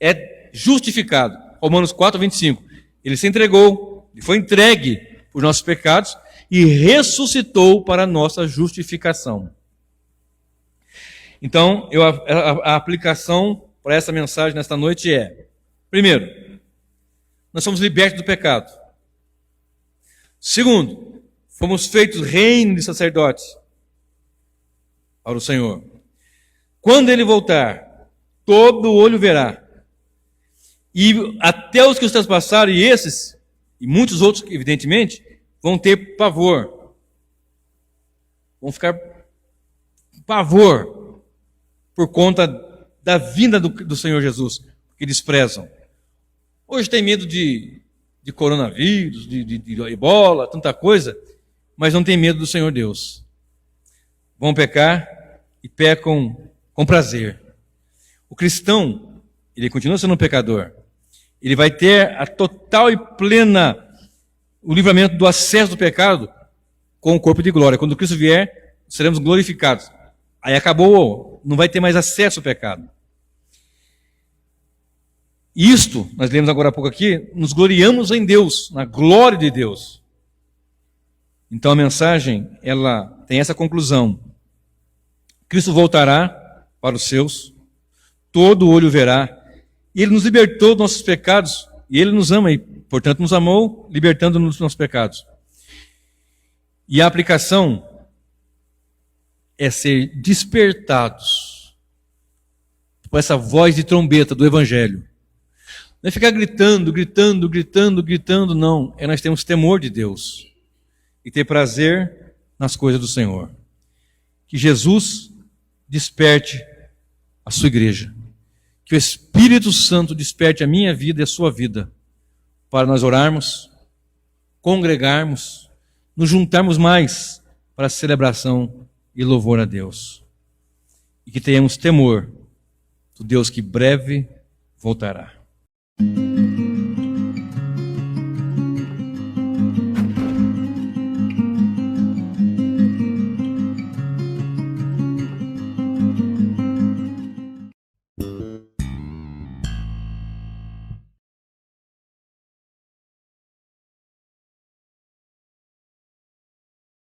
É justificado. Romanos 4:25. Ele se entregou, ele foi entregue por nossos pecados e ressuscitou para a nossa justificação. Então, a aplicação para essa mensagem nesta noite é: primeiro, nós somos libertos do pecado. Segundo, fomos feitos reino de sacerdotes para o Senhor. Quando Ele voltar, todo olho verá. E até os que os transpassaram, e esses, e muitos outros, evidentemente, vão ter pavor. Vão ficar com pavor por conta da vinda do Senhor Jesus, que desprezam. Hoje tem medo de coronavírus, de ebola, tanta coisa, mas não tem medo do Senhor Deus. Vão pecar e pecam com prazer. O cristão, ele continua sendo um pecador. Ele vai ter a total e plena o livramento do acesso do pecado com o corpo de glória. Quando Cristo vier, seremos glorificados. Aí acabou, não vai ter mais acesso ao pecado. Isto, nós lemos agora há pouco aqui, nos gloriamos em Deus, na glória de Deus. Então a mensagem, ela tem essa conclusão: Cristo voltará para os seus, todo olho verá, e Ele nos libertou dos nossos pecados, e Ele nos ama, e portanto nos amou, libertando-nos dos nossos pecados. E a aplicação é ser despertados por essa voz de trombeta do Evangelho. Não é ficar gritando, não. É nós temos temor de Deus e ter prazer nas coisas do Senhor. Que Jesus desperte a sua igreja. Que o Espírito Santo desperte a minha vida e a sua vida, para nós orarmos, congregarmos, nos juntarmos mais para a celebração e louvor a Deus. E que tenhamos temor do Deus que breve voltará.